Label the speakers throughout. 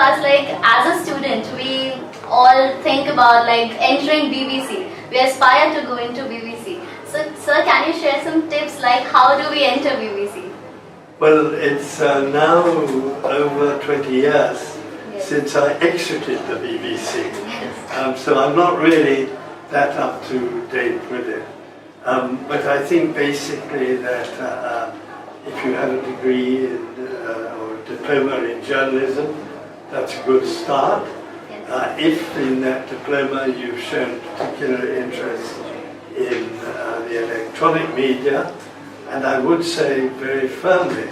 Speaker 1: as a student, we all think about like entering BBC. We aspire to go into BBC. So, sir, can you share some tips like how do we enter BBC?
Speaker 2: Well, it's now over 20 years since I exited the BBC. So I'm not really that up to date with it. But I think basically that if you have a degree in, or a diploma in journalism, that's a good start. If in that diploma you've shown particular interest in the electronic media, and I would say very firmly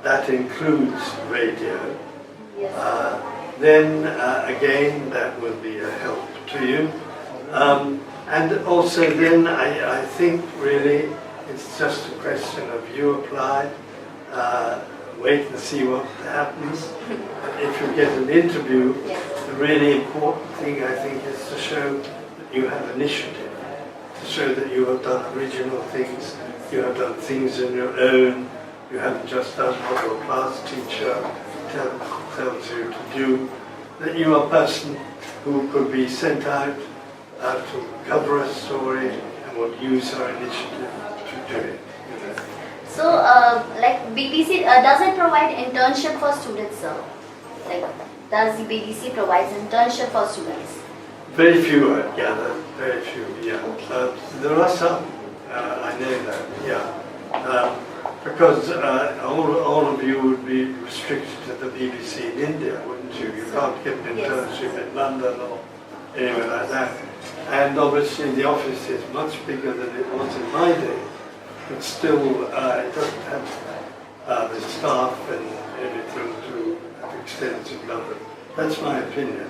Speaker 2: that includes radio, then again that will be a help to you. And also then I think really it's just a question of you apply, wait and see what happens. If you get an interview, the really important thing I think is to show that you have initiative, to show that you have done original things, you have done things on your own, you haven't just done what your class teacher tells you to do, that you are a person who could be sent out to cover a story and would use our initiative to do it.
Speaker 1: So, like BBC, does it provide internship for students, sir? Like, does the BBC provide internship for students?
Speaker 2: Very few, I gather. Very few, yeah. There are some, I know that, yeah. Because all of you would be restricted to the BBC in India, wouldn't you? You can't get an internship in London or anywhere like that. And obviously the office is much bigger than it was in my day, but still it doesn't have the staff and everything to an extensive number. That's my opinion.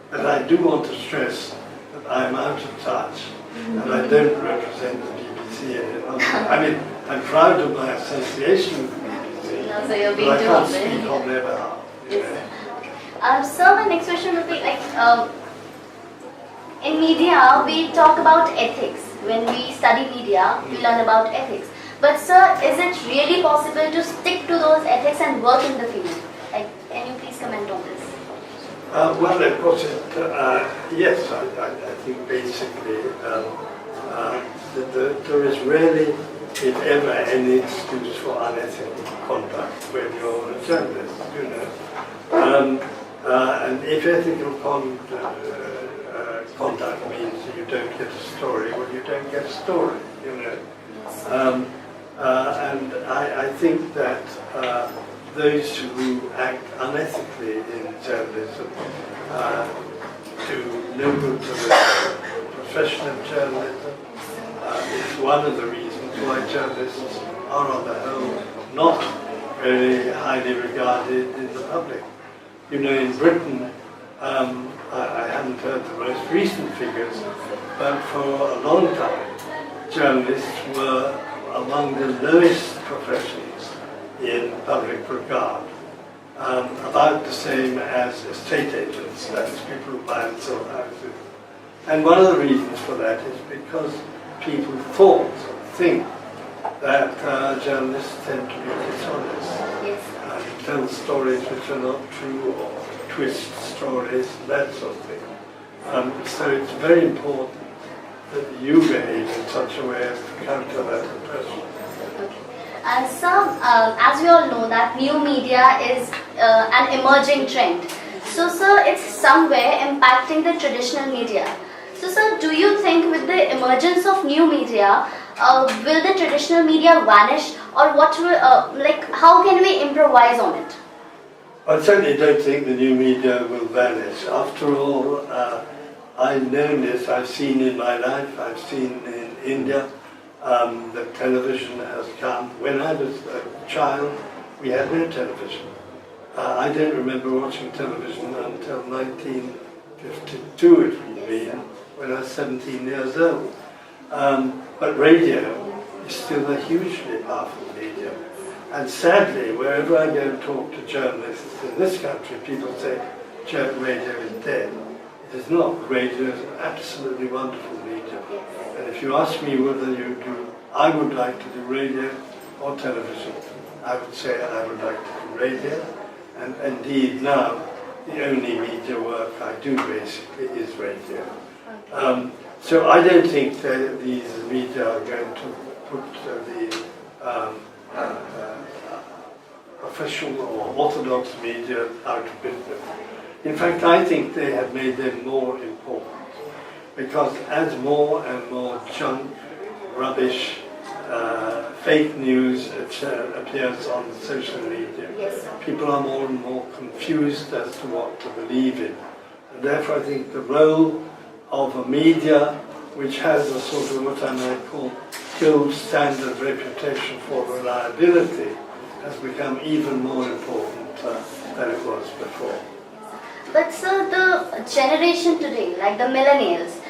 Speaker 2: But I do want to stress that I'm out of touch and I don't represent the BBC any longer. I mean, I'm proud of my association with the BBC,
Speaker 1: no, so you're being
Speaker 2: but I can't speak on their behalf.
Speaker 1: So my next question would be like, in media we talk about ethics. When we study media, we learn about ethics. But sir, is it really possible to stick to those ethics and work in the field? Like, can you please comment on this?
Speaker 2: Well, of course, yes, I think basically there is really, if ever, any excuse for unethical conduct when you're a journalist, you know. And if ethical conduct means that you don't get a story, well, you don't get a story, you know. And I think that those who act unethically in journalism do no good to the profession of journalism. It's one of the reasons why journalists are on the whole not very highly regarded in the public. You know, in Britain, I haven't heard the most recent figures, but for a long time, journalists were among the lowest professions in public regard, about the same as estate agents, that's people who buy and sell houses. And one of the reasons for that is because people think that journalists tend to be dishonest, and tell stories which are not true, or twist stories, that sort of thing. So it's very important that you behave in such a way as to counter that impression.
Speaker 1: Okay. And sir, as we all know that new media is an emerging trend. So sir, it's somewhere impacting the traditional media. So sir, do you think with the emergence of new media, will the traditional media vanish, or what will, like, how can we improvise on it?
Speaker 2: I certainly don't think the new media will vanish. After all, I've known this, I've seen in my life, I've seen in India, that television has come. When I was a child, we had no television. I don't remember watching television until 1952, it would be, when I was 17 years old. But radio is still a hugely powerful medium. And sadly, wherever I go and talk to journalists in this country, people say radio is dead. It is not. Radio is an absolutely wonderful medium. And if you ask me whether I would like to do radio or television, I would say I would like to do radio. And indeed now, the only media work I do basically is radio. So I don't think that these media are going to put the official or orthodox media out of business. In fact, I think they have made them more important, because as more and more junk, rubbish, fake news appears on social media,
Speaker 1: Yes,
Speaker 2: people are more and more confused as to what to believe in. And therefore I think the role of a media which has a sort of what I might call gold standard reputation for reliability has become even more important than it was before.
Speaker 1: but sir, the generation today, like the millennials,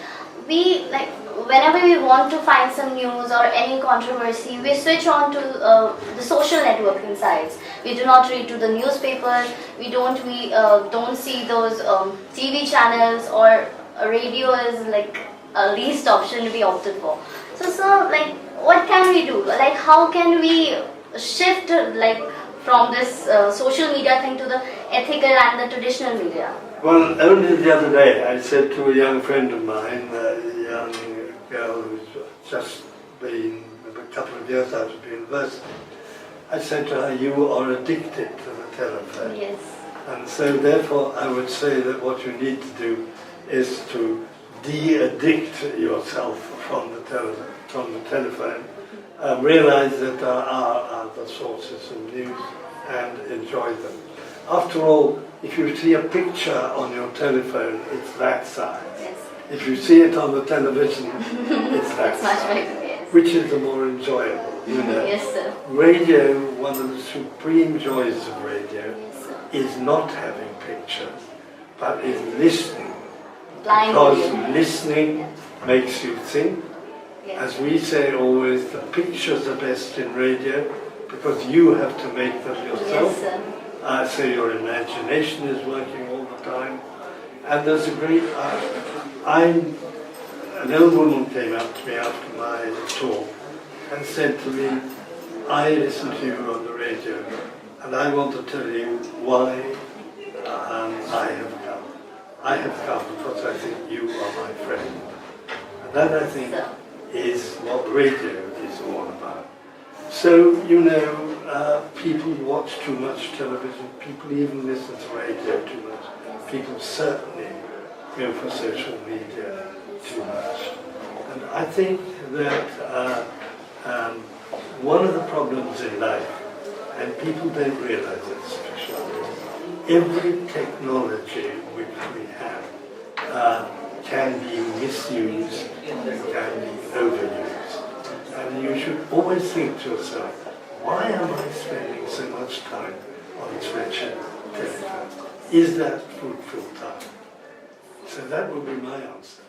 Speaker 1: we like whenever we want to find some news or any controversy, we switch on to the social networking sites. We do not read to the newspaper. We don't see those TV channels, or radio is like a least option to be opted for. So sir, like what can we do? Like how can we shift like from this social media thing to the ethical and the traditional media?
Speaker 2: Well, only the other day I said to a young friend of mine, a young girl who's just been a couple of years out of university, I said to her, you are addicted to the telephone.
Speaker 1: Yes.
Speaker 2: And so therefore I would say that what you need to do is to de-addict yourself from the telephone. Realize that there are other sources of news and enjoy them. After all, if you see a picture on your telephone, it's that size.
Speaker 1: Yes.
Speaker 2: If you see it on the television, it's that
Speaker 1: It's much
Speaker 2: size.
Speaker 1: bigger, yes.
Speaker 2: Which is the more enjoyable, you know.
Speaker 1: Yes, sir.
Speaker 2: Radio, one of the supreme joys of radio,
Speaker 1: Yes, sir.
Speaker 2: is not having pictures, but is listening.
Speaker 1: Blind
Speaker 2: Because
Speaker 1: audio.
Speaker 2: listening makes you think.
Speaker 1: Yes.
Speaker 2: As we say always, the pictures are best in radio because you have to make them yourself.
Speaker 1: Yes, sir.
Speaker 2: So your imagination is working all the time. And there's a great... an old woman came up to me after my talk and said to me, I listen to you on the radio and I want to tell you why I have come. I have come because I think you are my friend. And that, I think, is what radio is all about. So, you know, people watch too much television, people even listen to radio too much. People certainly go for social media too much. And I think that one of the problems in life, and people don't realize it sufficiently, every technology which we have can be misused and can be overused. And you should always think to yourself, why am I spending so much time on this wretched telephone? Is that fruitful time? So that would be my answer.